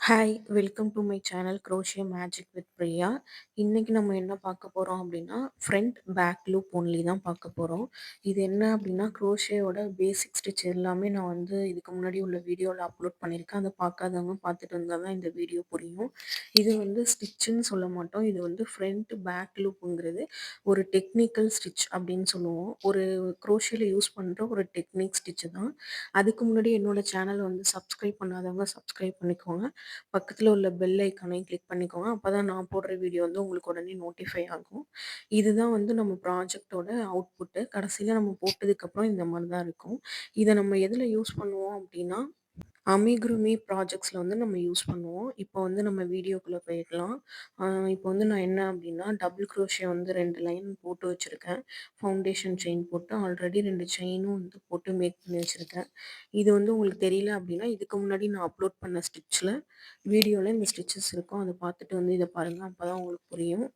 Hi! Welcome to my channel குரோஷியோ magic with Priya. இன்னைக்கு நம்ம என்ன பார்க்க போறோம் அப்படின்னா, ஃப்ரண்ட் பேக் லூப் ஒன்லி தான் பார்க்க போறோம். இது என்ன அப்படின்னா, குரோஷியோட பேசிக் ஸ்டிச் எல்லாமே நான் வந்து இதுக்கு முன்னாடி உள்ள வீடியோல அப்லோட் பண்ணியிருக்கேன். அத பார்க்காதவங்க பார்த்துட்டு வந்தா தான் இந்த வீடியோ புரியும். இது வந்து ஸ்டிச்சுன்னு சொல்ல மாட்டோம். இது வந்து ஃப்ரண்ட் பேக் லூப்புங்கிறது ஒரு டெக்னிக்கல் ஸ்டிச் அப்படின்னு சொல்லுவோம். ஒரு குரோஷியோல யூஸ் பண்ற ஒரு டெக்னிக் ஸ்டிச் தான். அதுக்கு முன்னாடி என்னோட சேனல் வந்து சப்ஸ்கிரைப் பண்ணாதவங்க சப்ஸ்கிரைப் பண்ணிக்கோங்க. பக்கத்துல உள்ள பெல் ஐக்கானையும் கிளிக் பண்ணிக்கோங்க. அப்பதான் நான் போடுற வீடியோ வந்து உங்களுக்கு உடனே நோட்டிஃபை ஆகும். இதுதான் வந்து நம்ம ப்ராஜெக்ட்டோட அவுட்புட்டு. கடைசியில நம்ம போட்டதுக்கப்புறம் இந்த மாரி தான் இருக்கும். இத நம்ம எதுல யூஸ் பண்ணுவோம் அப்டின்னா, அமிகுருமி ப்ராஜெக்ட்ஸ்ல வந்து நம்ம யூஸ் பண்ணுவோம். இப்போ வந்து நம்ம வீடியோக்குள்ள போயிடலாம். இப்போ வந்து நான் என்ன அப்டின்னா, டபுள் குரோஷியா வந்து 2 லைன் போட்டு வச்சிருக்கேன். ஃபவுண்டேஷன் செயின் போட்டு ஆல்ரெடி 2 செயினும் வந்து போட்டு மேக் பண்ணி வச்சிருக்கேன். இது வந்து உங்களுக்கு தெரியல அப்டின்னா, இதுக்கு முன்னாடி நான் அப்லோட் பண்ண ஸ்டிச்ல வீடியோல இந்த ஸ்டிச்சஸ் இருக்கும். அத பார்த்துட்டு வந்து இத பாருங்க. அப்பதான் உங்களுக்கு புரியும்.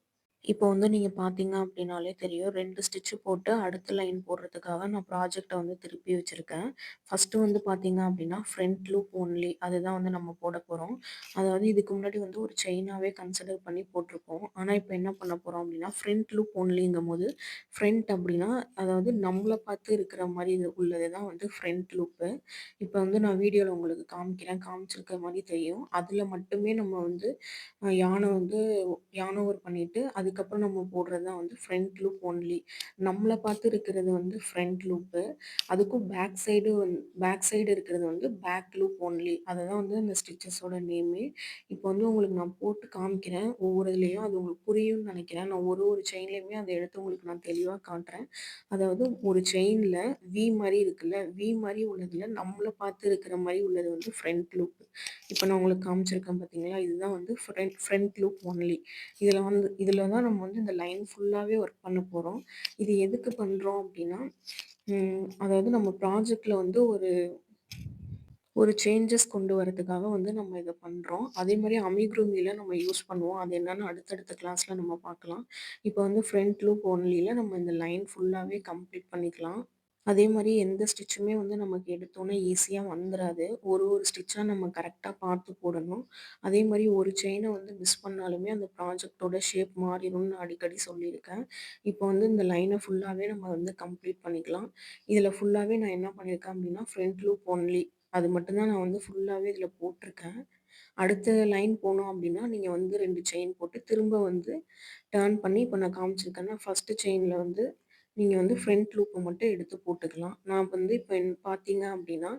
இப்போ வந்து நீங்க பார்த்தீங்க அப்டின்னாலே தெரியும். 2 ஸ்டிட்ச் போட்டு அடுத்த லைன் போடுறதுக்காக நான் ப்ராஜெக்ட்ட வந்து திருப்பி வச்சிருக்கேன். ஃபர்ஸ்ட்டு வந்து பார்த்தீங்க அப்டின்னா, ஃப்ரண்ட் லூப் ஒன்லி அதுதான் வந்து நம்ம போட போறோம். அதாவது இதுக்கு முன்னாடி வந்து ஒரு செயினாவே கன்சிடர் பண்ணி போட்டுருப்போம். ஆனா, இப்ப என்ன பண்ண போறோம் அப்டின்னா, ஃப்ரண்ட் லூப் ஒன்லிங்கும்போது, ஃப்ரண்ட் அப்டின்னா, அதாவது நம்மள பார்த்து இருக்கிற மாரி உள்ளது தான் வந்து ஃப்ரண்ட் லூப்பு. இப்ப வந்து நான் வீடியோல உங்களுக்கு காமிக்கிறேன். காமிச்சிருக்க மாரி தெரியும். அதுல மட்டுமே நம்ம வந்து யான் ஓவர் பண்ணிட்டு, அதுக்கப்புறம் நம்ம போடுறது தான் வந்து ஃப்ரண்ட் லூப் ஒன்லி. நம்மள பார்த்து இருக்கிறது வந்து ஃப்ரண்ட் லூப்பு. அதுக்கும் பேக் சைடு இருக்கிறது வந்து பேக் லூப் ஒன்லி. அதுதான் வந்து அந்த ஸ்டிச்சஸோட நேமே. இப்போ வந்து உங்களுக்கு நான் போட்டு காமிக்கிறேன். ஒவ்வொரு இதுலயும் அது உங்களுக்கு புரியும்னு நெனைக்கிறேன். நான் ஒரு செயின்லயுமே அத எடுத்து உங்களுக்கு நான் தெளிவா காட்டுறேன். அதாவது ஒரு செயின்ல மாரி இருக்குல்ல, மாரி உள்ளதுல நம்மள பார்த்து இருக்கிற மாரி உள்ளது வந்து ஃப்ரண்ட் லூப். இப்ப நான் உங்களுக்கு காமிச்சிருக்கேன் பார்த்தீங்களா? இதுதான் வந்து ஃப்ரண்ட் லூப் ஒன்லி. இதுல தான் நம்ம வந்து இந்த லைன் ஃபுல்லாவே ஒர்க் பண்ண போறோம். இது எதுக்கு பண்றோம் அப்டின்னா, அதாவது நம்ம ப்ராஜெக்ட்ல வந்து ஒரு ஒரு சேஞ்சஸ் கொண்டு வரதுக்காக வந்து நம்ம இத பண்றோம். அதேமாரி அமிக்ரூமில நம்ம யூஸ் பண்ணுவோம். அது என்னன்னு அடுத்தடுத்த கிளாஸ்ல நம்ம பார்க்கலாம். இப்ப வந்து ஃப்ரண்ட் லூப் ஒன்லில நம்ம இந்த லைன் ஃபுல்லாவே கம்ப்ளீட் பண்ணிக்கலாம். அதே மாரி எந்த ஸ்டிச்சுமே வந்து நமக்கு எடுத்தோனே ஈஸியா வந்துராது. ஒரு ஸ்டிச்சா நம்ம கரெக்ட்டா பார்த்து போடணும். அதே மாரி ஒரு செயின வந்து மிஸ் பண்ணாலுமே அந்த ப்ராஜெக்ட்டோட ஷேப் மாறிரும்னு நான் அடிக்கடி சொல்லியிருக்கேன். இப்போ வந்து இந்த லைன ஃபுல்லாவே நம்ம வந்து கம்ப்ளீட் பண்ணிக்கலாம். இதுல ஃபுல்லாவே நான் என்ன பண்ணியிருக்கேன் அப்டின்னா, ஃப்ரண்ட் லூப் ஒன்லி அது மட்டும் தான் நான் வந்து ஃபுல்லாவே இதுல போட்டிருக்கேன். அடுத்த லைன் போனோம் அப்டின்னா, நீங்க வந்து 2 செயின் போட்டு திரும்ப வந்து டர்ன் பண்ணி இப்ப நான் காமிச்சிருக்கேன்னா, ஃபர்ஸ்ட்டு செயின்ல வந்து நீங்க வந்து ஃப்ரண்ட் லூப்ப மட்டும் எடுத்து போட்டுக்கலாம். நான் வந்து இப்ப பார்த்தீங்க அப்டின்னா,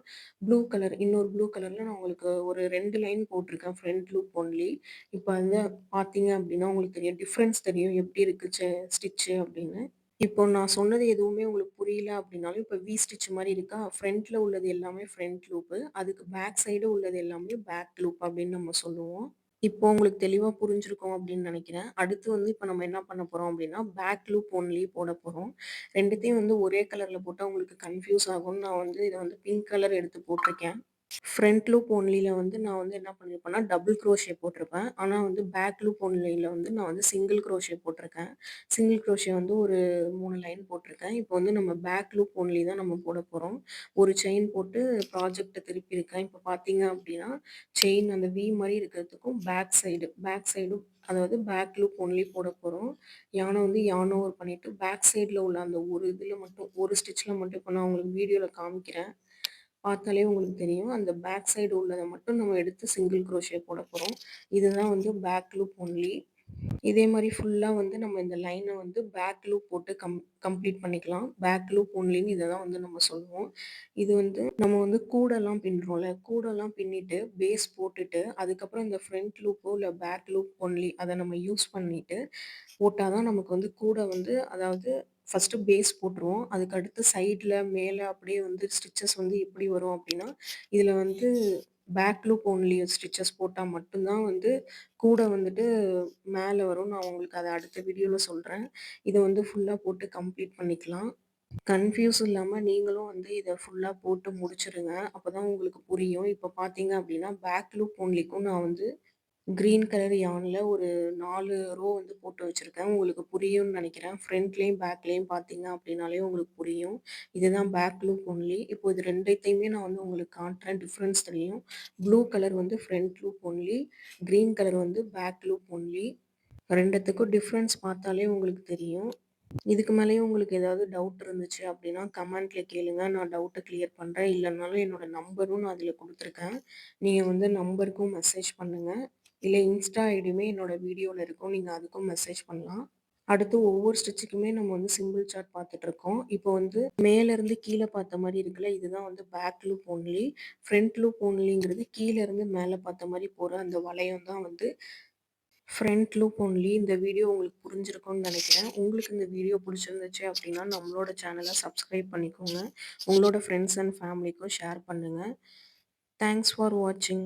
இன்னொரு ப்ளூ கலர்ல நான் உங்களுக்கு ஒரு 2 லைன் போட்டிருக்கேன் ஃப்ரண்ட் லூப் ஒன்லி. இப்ப வந்து பார்த்தீங்க அப்டின்னா, உங்களுக்கு தெரியும். டிஃபரன்ஸ் தெரியும். எப்டி இருக்கு ஸ்டிச்சு அப்டின்னு. இப்போ நான் சொன்னது எதுவுமே உங்களுக்கு புரியல அப்டின்னாலும், இப்ப ஸ்டிச் மாரி இருக்கா? ஃப்ரண்ட்ல உள்ளது எல்லாமே ஃப்ரண்ட் லூப்பு. அதுக்கு பேக் சைடு உள்ளது எல்லாமே பேக் லூப் அப்டின்னு நம்ம சொல்லுவோம். இப்போ உங்களுக்கு தெளிவா புரிஞ்சிருக்கும் அப்படின்னு நினைக்கிறேன். அடுத்து வந்து இப்ப நம்ம என்ன பண்ண போறோம் அப்படின்னா, பேக் லூப் ஒன்லி போட போறோம். 2த்தையும் வந்து ஒரே கலர்ல போட்டா உங்களுக்கு கன்ஃப்யூஸ் ஆகும்னு நான் வந்து இத வந்து பிங்க் கலர் எடுத்து போட்டிருக்கேன். ஃப்ரண்ட் லூப் ஒன்லில வந்து நான் வந்து என்ன பண்ணியிருப்பேன்னா, டபுள் குரோஷே போட்டிருப்பேன். ஆனா வந்து பேக் லூப் ஒன்லில வந்து நான் வந்து சிங்கிள் குரோஷே போட்டிருக்கேன். சிங்கிள் குரோஷே வந்து ஒரு 3 லைன் போட்டிருக்கேன். இப்போ வந்து நம்ம பேக் லூப் ஒன்லி தான் நம்ம போட போறோம். ஒரு செயின் போட்டு ப்ராஜெக்ட்ட திருப்பியிருக்கேன். இப்போ பார்த்தீங்க அப்படின்னா, செயின் அந்த மாரி இருக்கிறதுக்கும் பேக் சைடும் அதாவது பேக் லூப் ஒன்லி போட போறோம். யான் ஓவர் பண்ணிட்டு பேக் சைட்ல உள்ள அந்த ஒரு இதுல மட்டும் ஒரு ஸ்டிச்ல மட்டும் இப்போ நான் உங்களுக்கு வீடியோல காமிக்கிறேன். பார்த்தாலே உங்களுக்கு தெரியும். அந்த பேக் சைடு உள்ளத மட்டும் நம்ம எடுத்து சிங்கிள் குரோஷே போட போறோம். இதுதான் வந்து பேக் லூப் ஒன்லி. இதே மாரி ஃபுல்லா வந்து நம்ம இந்த லைன வந்து பேக் லூப் போட்டு கம்ப்ளீட் பண்ணிக்கலாம். பேக் லூப் ஒன்லின்னு இத தான் வந்து நம்ம சொல்லுவோம். இது வந்து நம்ம வந்து கூடலாம் பின்னுறோம்ல, கூடலாம் பின்னிட்டு பேஸ் போட்டுட்டு, அதுக்கப்புறம் இந்த ஃப்ரண்ட் லூப்போ இல்ல பேக் லூப் ஒன்லி அத நம்ம யூஸ் பண்ணிட்டு போட்டா தான் நமக்கு வந்து கூட வந்து அதாவது ஃபர்ஸ்ட்டு பேஸ் போட்டுருவோம். அதுக்கு அடுத்து சைட்ல, மேல அப்படியே வந்து ஸ்டிச்சஸ் வந்து எப்படி வரும் அப்படின்னா, இதில வந்து பேக் லூப் ஒன்லி ஸ்டிச்சஸ் போட்டா மட்டும் தான் வந்து கூட வந்துட்டு மேல வரும். நான் உங்களுக்கு அத அடுத்த வீடியோல சொல்றேன். இத வந்து ஃபுல்லா போட்டு கம்ப்ளீட் பண்ணிக்கலாம். கன்ஃப்யூஸ் இல்லாம நீங்களும் வந்து இத ஃபுல்லா போட்டு முடிச்சுருங்க. அப்பதான் உங்களுக்கு புரியும். இப்ப பார்த்தீங்க அப்படின்னா, பேக் லூப் ஒன்லிக்கும் நான் வந்து கிரீன் கலர் யான்ல ஒரு 4 ரோ வந்து போட்டு வச்சிருக்கேன். உங்களுக்கு புரியும்னு நெனைக்கிறேன். ஃப்ரண்ட்லயும், பேக்லயும் பார்த்தீங்க அப்டின்னாலே உங்களுக்கு புரியும். இதுதான் பேக் லூப் ஒன்லி. இப்போ இது 2த்தையுமே நான் வந்து உங்களுக்கு காட்டுறேன். டிஃபரன்ஸ் தெரியும். ப்ளூ கலர் வந்து front loop only. Green colour வந்து பேக் லூப் ஒன்லி. 2த்துக்கும் டிஃபரன்ஸ் பார்த்தாலே உங்களுக்கு தெரியும். இதுக்கு மேலயும் உங்களுக்கு ஏதாவது டவுட் இருந்துச்சு அப்டின்னா, கமெண்ட்ல கேளுங்க. நான் டவுட்ட கிளியர் பண்றேன். இல்லனாலும் என்னோட நம்பரும் நான் அதில குடுத்துருக்கேன். நீங்க வந்து நம்பருக்கும் மெசேஜ் பண்ணுங்க. இல்ல இன்ஸ்டா ஐடியுமே என்னோட வீடியோல இருக்கும். நீங்க அதுக்கும் மெசேஜ் பண்ணலாம். அடுத்து ஒவ்வொரு ஸ்டிச்சுக்குமே நம்ம வந்து சிம்பிள் சார்ட் பார்த்துட்டுருக்கோம். இப்போ வந்து மேலருந்து கீழ பார்த்த மாரி இருக்குல்ல, இதுதான் வந்து back loop only. Front loop ஒன்லிங்கிறது கீழருந்து மேல பார்த்த மாரி போற அந்த வளையம் தான் வந்து ஃப்ரண்ட் லூப் ஒன்லி. இந்த வீடியோ உங்களுக்கு புரிஞ்சிருக்கும்னு நெனைக்கிறேன். உங்களுக்கு இந்த வீடியோ புடிச்சிருந்துச்சு அப்டின்னா, நம்மளோட சேனல சப்ஸ்கிரைப் பண்ணிக்கோங்க. உங்களோட ஃப்ரெண்ட்ஸ் அண்ட் ஃபேமிலிக்கும் ஷேர் பண்ணுங்க. தேங்க்ஸ் ஃபார் வாட்சிங்.